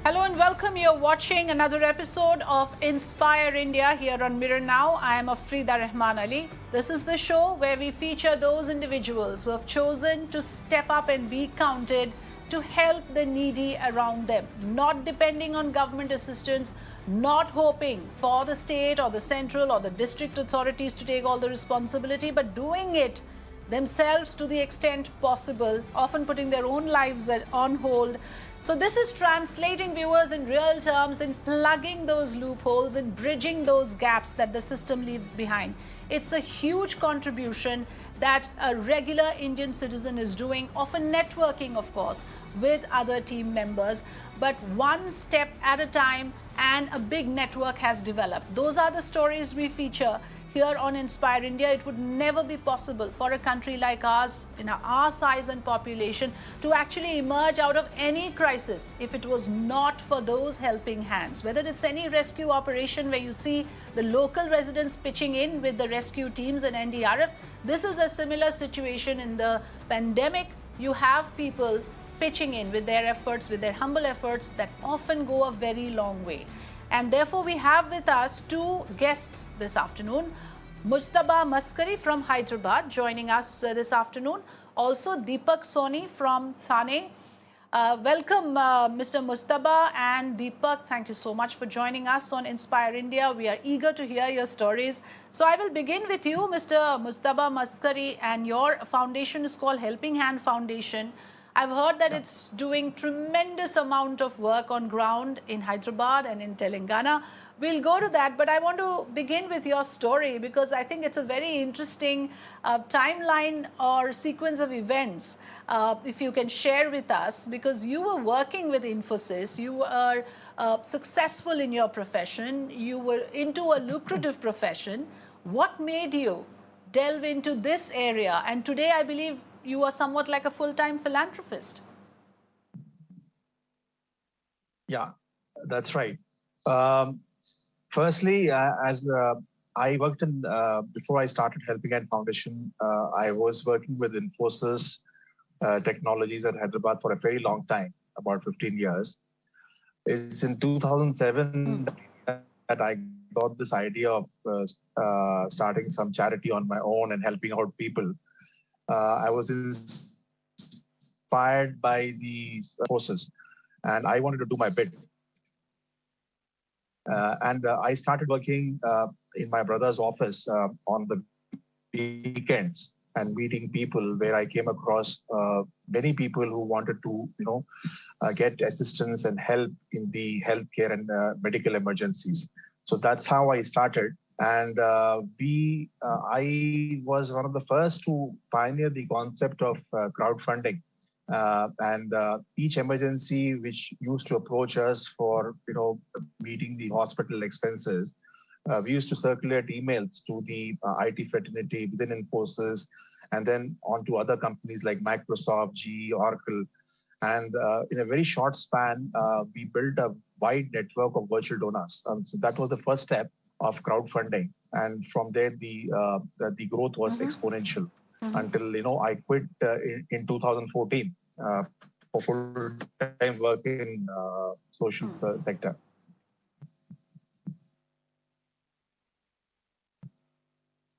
Hello and welcome. You're watching another episode of Inspire India here on Mirror Now. I am Afrida Rahman Ali. This is the show where we feature those individuals who have chosen to step up and be counted to help the needy around them, not depending on government assistance, not hoping for the state or the central or the district authorities to take all the responsibility, but doing it themselves to the extent possible, often putting their own lives on hold. So this is translating, viewers, in real terms and plugging those loopholes and bridging those gaps that the system leaves behind. It's a huge contribution that a regular Indian citizen is doing, often networking, of course, with other team members, but one step at a time, and a big network has developed. Those are the stories we feature here on Inspire India. It would never be possible for a country like ours, in our size and population, to actually emerge out of any crisis if it was not for those helping hands. Whether it's any rescue operation where you see the local residents pitching in with the rescue teams and NDRF, this is a similar situation in the pandemic. You have people pitching in with their efforts, with their humble efforts that often go a very long way. And therefore, we have with us two guests this afternoon. Mujtaba Maskari from Hyderabad joining us this afternoon. Also, Deepak Soni from Thane. Welcome, Mr. Mustapha and Deepak. Thank you so much for joining us on Inspire India. We are eager to hear your stories. So I will begin with you, Mr. Mujtaba Maskari, and your foundation is called Helping Hand Foundation. I've heard that it's doing tremendous amount of work on ground in Hyderabad and in Telangana. We'll go to that, but I want to begin with your story because I think it's a very interesting timeline or sequence of events, if you can share with us, because you were working with Infosys, you were successful in your profession, you were into a lucrative profession. What made you delve into this area? And today, I believe, you are somewhat like a full-time philanthropist. Yeah, that's right. Firstly, I worked in, before I started Helping Hand Foundation, I was working with Infosys Technologies at Hyderabad for a very long time, about 15 years. It's in 2007 that I got this idea of starting some charity on my own and helping out people. I was inspired by the forces, and I wanted to do my bit. I started working in my brother's office on the weekends and meeting people, where I came across many people who wanted to, get assistance and help in the healthcare and medical emergencies. So that's how I started. And I was one of the first to pioneer the concept of crowdfunding. Each emergency which used to approach us for, meeting the hospital expenses, we used to circulate emails to the IT fraternity within Infosys, and then on to other companies like Microsoft, GE, Oracle. And in a very short span, we built a wide network of virtual donors. So that was the first step of crowdfunding, and from there the growth was exponential until I quit in 2014 for full-time work in social sector.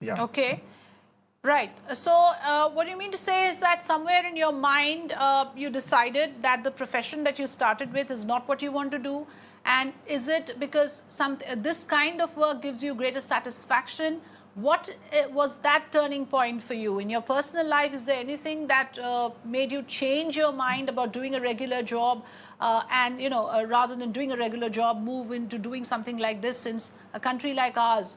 Yeah. Okay. Right. So what you mean to say is that somewhere in your mind, you decided that the profession that you started with is not what you want to do. And is it because this kind of work gives you greater satisfaction? What was that turning point for you in your personal life? Is there anything that made you change your mind about doing a regular job and, rather than doing a regular job, move into doing something like this, since a country like ours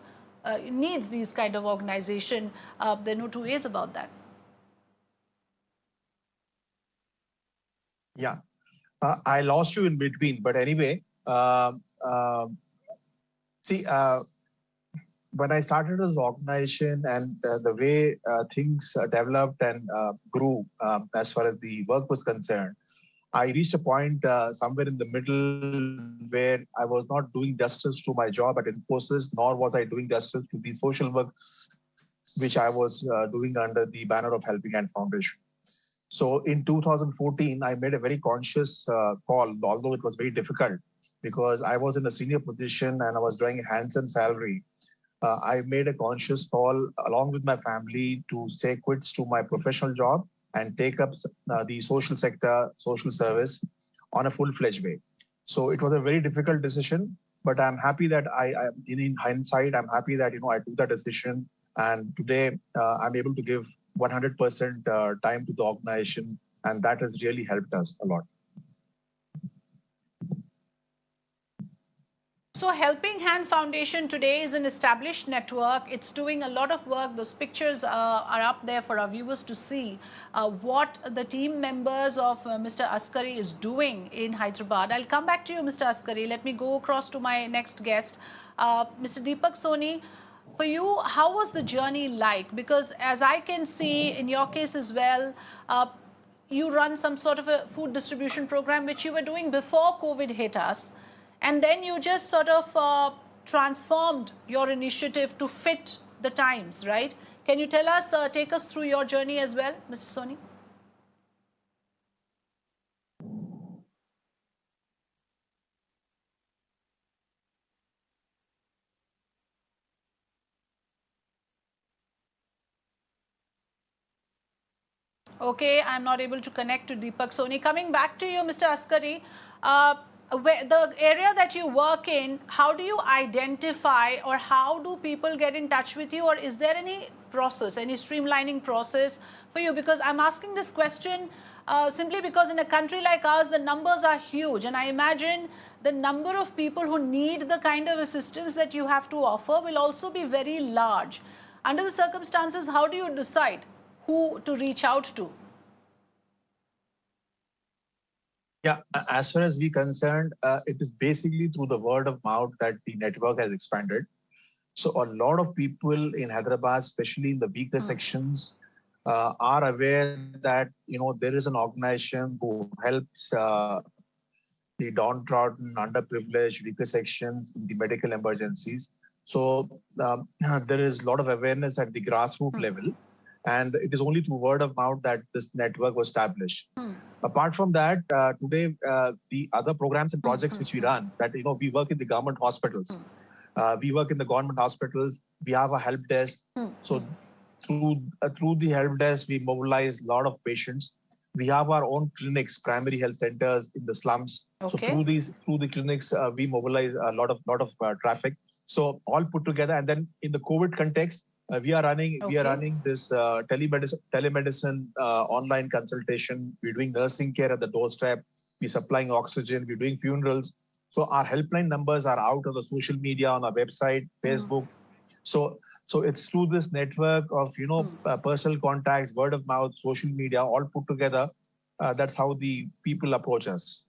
needs these kind of organization? There are no two ways about that. Yeah. I lost you in between, but anyway, when I started this organization and the way things developed and grew as far as the work was concerned, I reached a point somewhere in the middle where I was not doing justice to my job at Infosys, nor was I doing justice to the social work which I was doing under the banner of Helping Hand Foundation. So in 2014, I made a very conscious call, although it was very difficult because I was in a senior position and I was drawing a handsome salary. I made a conscious call along with my family to say quits to my professional job and take up the social sector, social service on a full-fledged way. So it was a very difficult decision, but I'm happy that in hindsight, I'm happy that I took that decision, and today I'm able to give 100% time to the organization, and that has really helped us a lot. So Helping Hand Foundation today is an established network. It's doing a lot of work. Those pictures are up there for our viewers to see what the team members of Mr. Askari is doing in Hyderabad. I'll come back to you, Mr. Askari. Let me go across to my next guest, Mr. Deepak Soni. For you, how was the journey like? Because as I can see in your case as well, you run some sort of a food distribution program, which you were doing before COVID hit us. And then you just sort of transformed your initiative to fit the times, right? Can you tell us, take us through your journey as well, Mr. Soni? Okay, I'm not able to connect to Deepak Soni. Coming back to you, Mr. Askari, the area that you work in, how do you identify or how do people get in touch with you, or is there any process, any streamlining process for you? Because I'm asking this question simply because in a country like ours, the numbers are huge, and I imagine the number of people who need the kind of assistance that you have to offer will also be very large. Under the circumstances, how do you decide who to reach out to? Yeah, as far as we're concerned, it is basically through the word of mouth that the network has expanded. So a lot of people in Hyderabad, especially in the weaker sections, are aware that there is an organization who helps the downtrodden, underprivileged, weaker sections in the medical emergencies. So there is a lot of awareness at the grassroots level. And it is only through word of mouth that this network was established. Apart from that, today, the other programs and projects which we run, that, we work in the government hospitals. We work in the government hospitals. We have a help desk. So through the help desk, we mobilize a lot of patients. We have our own clinics, primary health centers in the slums. Okay. So through the clinics, we mobilize a lot of traffic. So all put together, and then in the COVID context, we are running this telemedicine online consultation. We're doing nursing care at the doorstep. We're supplying oxygen. We're doing funerals. So our helpline numbers are out on the social media, on our website, Facebook. So it's through this network of personal contacts, word of mouth, social media, all put together. That's how the people approach us.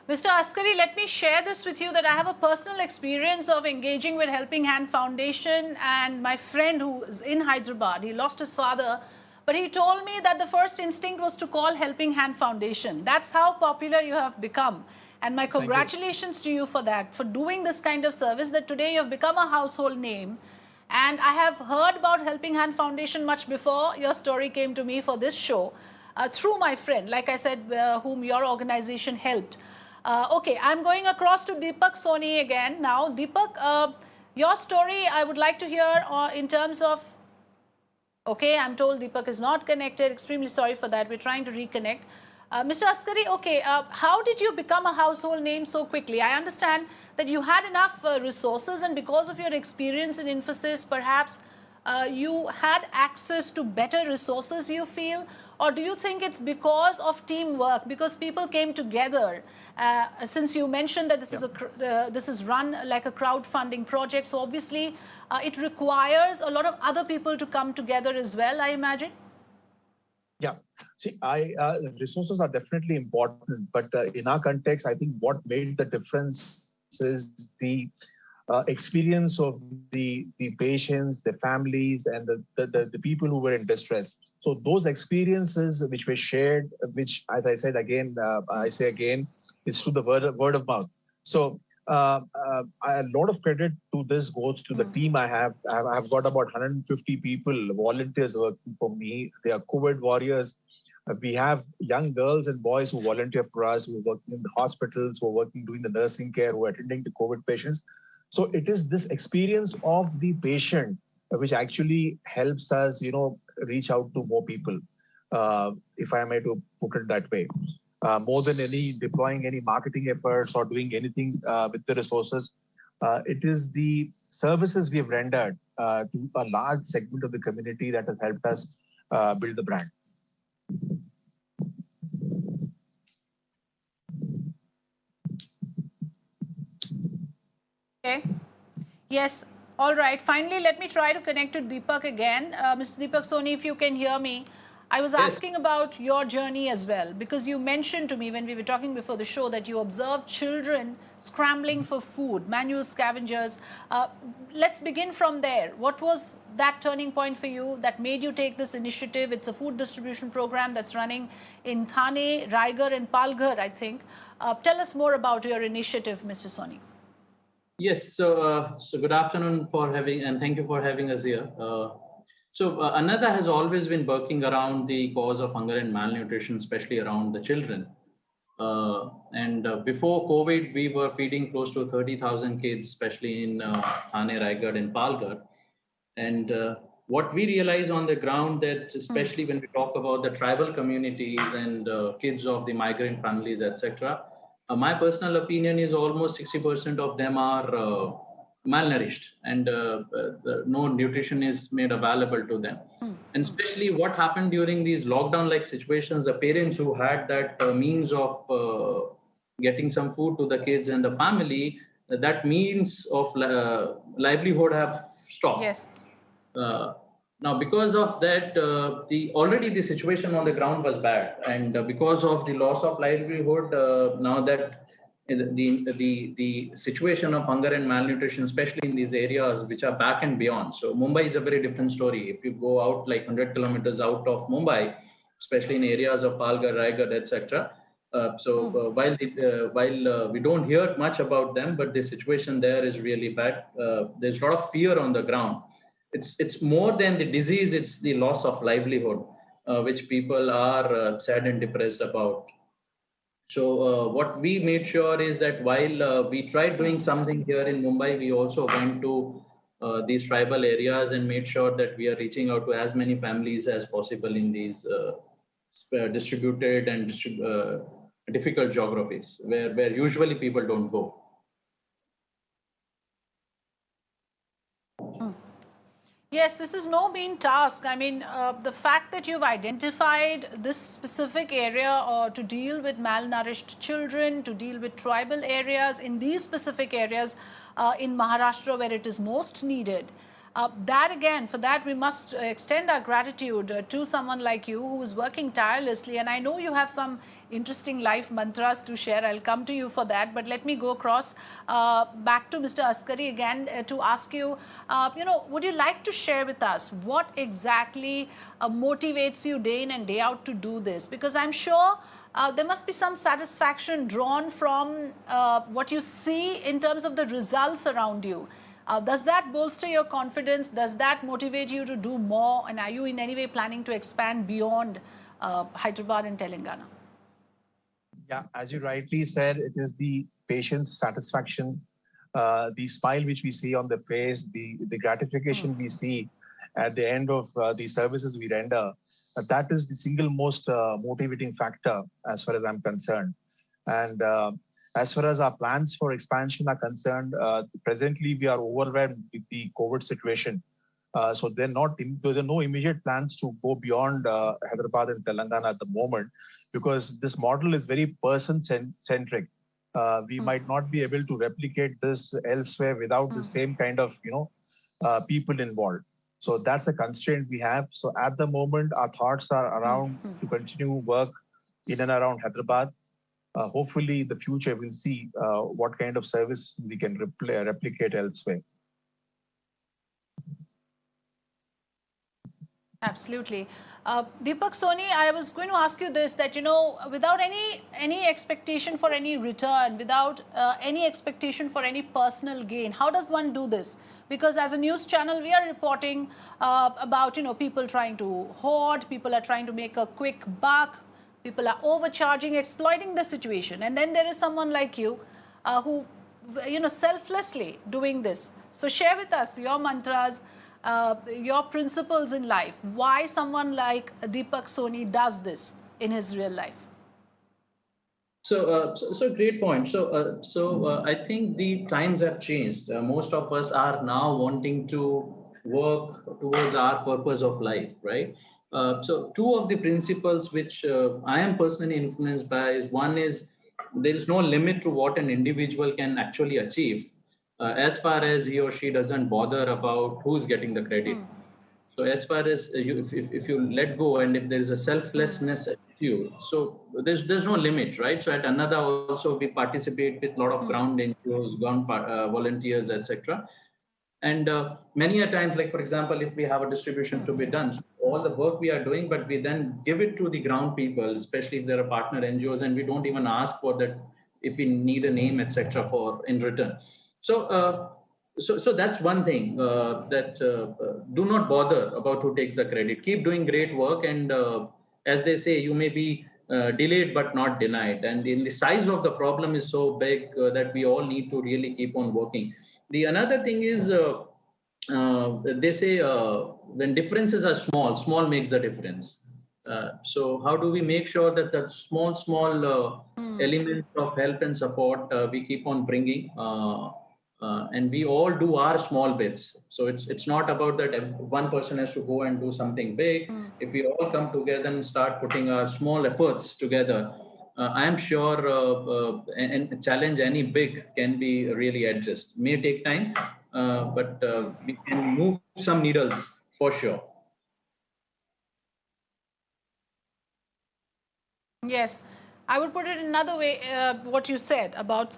Mr. Askari, let me share this with you that I have a personal experience of engaging with Helping Hand Foundation, and my friend who is in Hyderabad, he lost his father, but he told me that the first instinct was to call Helping Hand Foundation. That's how popular you have become. And my congratulations to you for that, for doing this kind of service, that today you have become a household name. And I have heard about Helping Hand Foundation much before your story came to me for this show, through my friend, like I said, whom your organization helped. Okay, I'm going across to Deepak Soni again now. Deepak, your story I would like to hear in terms of... Okay, I'm told Deepak is not connected. Extremely sorry for that. We're trying to reconnect. Mr. Askari, okay, how did you become a household name so quickly? I understand that you had enough resources, and because of your experience in Infosys, perhaps you had access to better resources, you feel? Or do you think it's because of teamwork, because people came together? Since you mentioned that this is run like a crowdfunding project, so obviously it requires a lot of other people to come together as well, I imagine? Yeah, see, resources are definitely important, but in our context, I think what made the difference is the experience of the patients, the families, and the people who were in distress. So those experiences which were shared, which, as I said again, I say again, is through the word of mouth. So A lot of credit to this goes to the team I have. I've got about 150 people, volunteers working for me. They are COVID warriors. We have young girls and boys who volunteer for us, who are working in the hospitals, who are working doing the nursing care, who are attending to COVID patients. So it is this experience of the patient which actually helps us, reach out to more people, if I may to put it that way. More than any deploying any marketing efforts or doing anything with the resources, it is the services we have rendered to a large segment of the community that has helped us build the brand. Okay. Yes. All right. Finally, let me try to connect to Deepak again. Mr. Deepak, Soni, if you can hear me. I was asking about your journey as well, because you mentioned to me when we were talking before the show that you observed children scrambling for food, manual scavengers. Let's begin from there. What was that turning point for you that made you take this initiative? It's a food distribution program that's running in Thane, Raigarh and Palghar, I think. Tell us more about your initiative, Mr. Soni. Yes, so good afternoon and thank you for having us here. Annada has always been working around the cause of hunger and malnutrition, especially around the children. Before COVID, we were feeding close to 30,000 kids, especially in Thane, Raigarh and Palghar. And what we realize on the ground that, especially when we talk about the tribal communities and kids of the migrant families, etc., my personal opinion is almost 60% of them are malnourished, and no nutrition is made available to them. And especially what happened during these lockdown-like situations, the parents who had that means of getting some food to the kids and the family, that means of livelihood have stopped. Yes. Now, because of that, already the situation on the ground was bad, and because of the loss of livelihood, now that the situation of hunger and malnutrition, especially in these areas which are back and beyond. So Mumbai is a very different story. If you go out like 100 kilometers out of Mumbai, especially in areas of Palghar, Raigarh, etc. While we don't hear much about them, but the situation there is really bad. There's a lot of fear on the ground. It's more than the disease, it's the loss of livelihood, which people are sad and depressed about. So what we made sure is that while we tried doing something here in Mumbai, we also went to these tribal areas and made sure that we are reaching out to as many families as possible in these distributed and difficult geographies where usually people don't go. Yes, this is no mean task. I mean, the fact that you've identified this specific area to deal with malnourished children, to deal with tribal areas in these specific areas in Maharashtra where it is most needed, for that we must extend our gratitude to someone like you who is working tirelessly. And I know you have some interesting life mantras to share. I'll come to you for that. But let me go across back to Mr. Askari again to ask you, would you like to share with us what exactly motivates you day in and day out to do this? Because I'm sure there must be some satisfaction drawn from what you see in terms of the results around you. Does that bolster your confidence? Does that motivate you to do more? And are you in any way planning to expand beyond Hyderabad and Telangana? Yeah, as you rightly said, it is the patient's satisfaction, the smile which we see on the face, the gratification we see at the end of the services we render. That is the single most motivating factor as far as I'm concerned. And as far as our plans for expansion are concerned, presently we are overwhelmed with the COVID situation. So there are no immediate plans to go beyond Hyderabad and Telangana at the moment, because this model is very person-centric. We might not be able to replicate this elsewhere without the same kind of people involved. So that's a constraint we have. So at the moment, our thoughts are around to continue work in and around Hyderabad. Hopefully, in the future, we'll see what kind of service we can replicate elsewhere. Absolutely. Deepak, Soni, I was going to ask you this, that, without any expectation for any return, without any expectation for any personal gain, how does one do this? Because as a news channel, we are reporting about, people trying to hoard, people are trying to make a quick buck, people are overcharging, exploiting the situation. And then there is someone like you who, selflessly doing this. So share with us your mantras, your principles in life, why someone like Deepak Soni does this in his real life. So great point. I think the times have changed. Most of us are now wanting to work towards our purpose of life, right? So two of the principles which I am personally influenced by is, one is there is no limit to what an individual can actually achieve, as far as he or she doesn't bother about who's getting the credit. So as far as if you let go, and if there is a selflessness attitude, so there's no limit, right? So at Annada also we participate with a lot of ground NGOs, ground volunteers, etc. And many a times, like for example, if we have a distribution to be done, so all the work we are doing, but we then give it to the ground people, especially if there are partner NGOs, and we don't even ask for that if we need a name, etc. for in return. So that's one thing, that do not bother about who takes the credit. Keep doing great work, and as they say, you may be delayed but not denied. And the size of the problem is so big that we all need to really keep on working. The another thing is, they say when differences are small, small makes the difference. So how do we make sure that the small elements of help and support we keep on bringing? And we all do our small bits. So it's not about that one person has to go and do something big. If we all come together and start putting our small efforts together, I am sure and challenge any big can be really addressed. May take time, but we can move some needles for sure. Yes. I would put it another way, what you said about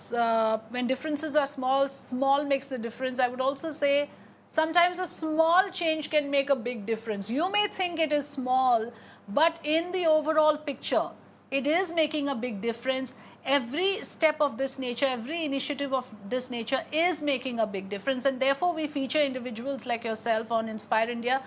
when differences are small, small makes the difference. I would also say sometimes a small change can make a big difference. You may think it is small, but in the overall picture, it is making a big difference. Every step of this nature, every initiative of this nature is making a big difference. And therefore, we feature individuals like yourself on Inspire India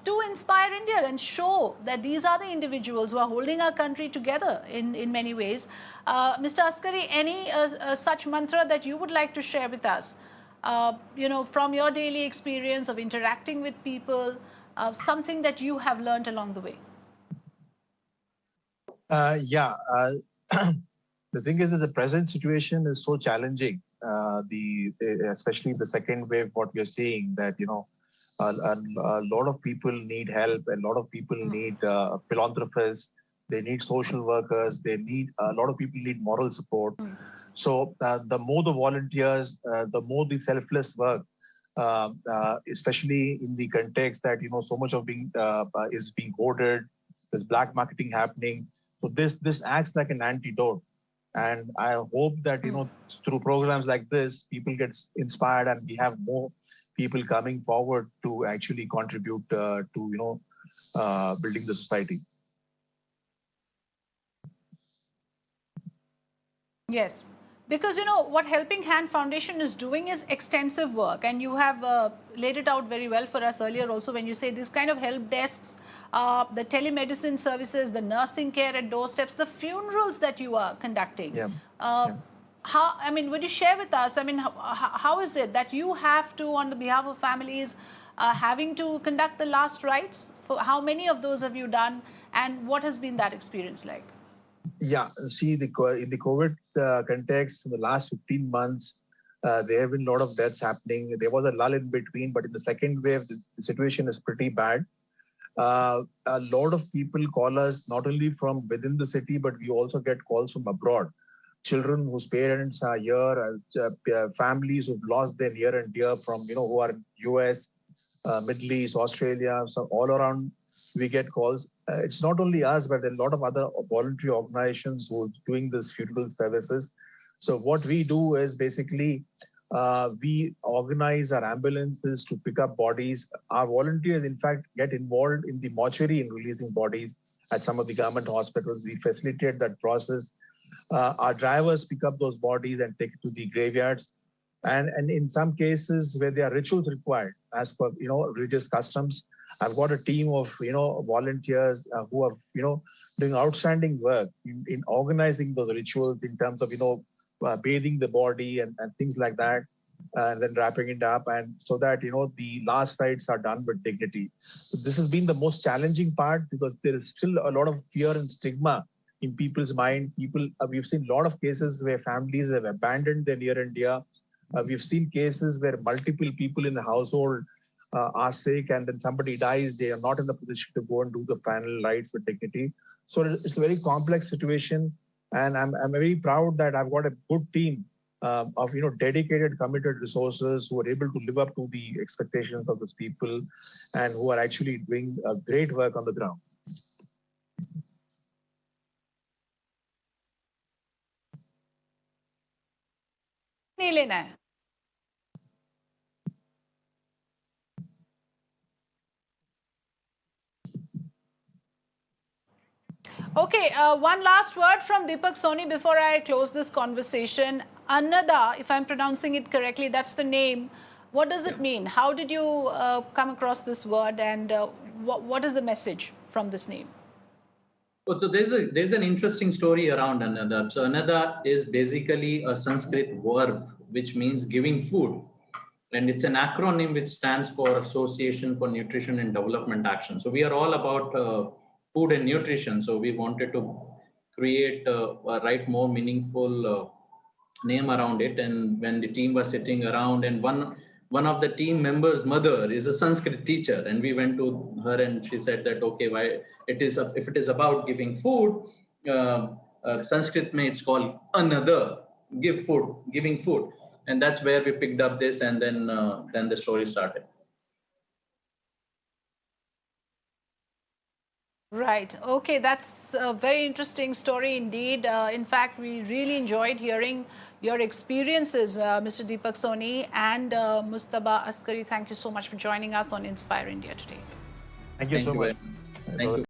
to inspire India and show that these are the individuals who are holding our country together in many ways. Mr. Askari, any such mantra that you would like to share with us, from your daily experience of interacting with people, something that you have learned along the way? The thing is that the present situation is so challenging. Especially the second wave, what we are seeing, that a lot of people need help. A lot of people need philanthropists. They need social workers. They need a lot of people need moral support. So the more the volunteers, the more the selfless work, especially in the context that so much of being is being hoarded. There's black marketing happening. So this acts like an antidote. And I hope that, through programs like this, people get inspired and we have more people coming forward to actually contribute to, building the society. Yes. Because, what Helping Hand Foundation is doing is extensive work. And you have laid it out very well for us earlier also when you say these kind of help desks, the telemedicine services, the nursing care at doorsteps, the funerals that you are conducting. Would you share with us, how is it that you have to, on the behalf of families, having to conduct the last rites? For how many of those have you done? And what has been that experience like? Yeah, see, in the COVID context, in the last 15 months, there have been a lot of deaths happening. There was a lull in between, but in the second wave, the situation is pretty bad. A lot of people call us not only from within the city, but we also get calls from abroad. Children whose parents are here, families who've lost their near and dear from, who are in US, Middle East, Australia, so all around we get calls. It's not only us, but there are a lot of other voluntary organizations who are doing this funeral services. So what we do is basically We organize our ambulances to pick up bodies. Our volunteers, in fact, get involved in the mortuary in releasing bodies at some of the government hospitals. We facilitate that process. Our drivers pick up those bodies and take it to the graveyards. And in some cases where there are rituals required, as per religious customs, I've got a team of volunteers who are doing outstanding work in organizing those rituals in terms of bathing the body and things like that, and then wrapping it up, and so that the last rites are done with dignity. So this has been the most challenging part, because there is still a lot of fear and stigma in people's mind. We've seen a lot of cases where families have abandoned their near and dear. We've seen cases where multiple people in the household are sick, and then somebody dies. They are not in the position to go and do the final rites with dignity. So it's a very complex situation, and I'm very proud that I've got a good team of dedicated, committed resources who are able to live up to the expectations of these people, and who are actually doing great work on the ground. नहीं लेना है. Okay, one last word from Deepak, Soni, before I close this conversation. Annada, if I'm pronouncing it correctly, that's the name. What does it mean? How did you come across this word, and what is the message from this name? So there's an interesting story around Annada. So Annada is basically a Sanskrit verb which means giving food, and it's an acronym which stands for Association for Nutrition and Development Action. So we are all about food and nutrition. So we wanted to create write more meaningful name around it. And when the team was sitting around, and one of the team members' mother is a Sanskrit teacher, and we went to her and she said that, okay, why if it is about giving food, Sanskrit it's called another, giving food, and that's where we picked up this, and then the story started. Right. Okay, that's a very interesting story indeed. In fact, we really enjoyed hearing your experiences, Mr. Deepak Soni and Mustapha Askari. Thank you so much for joining us on Inspire India today. Thank you so much. Thank you.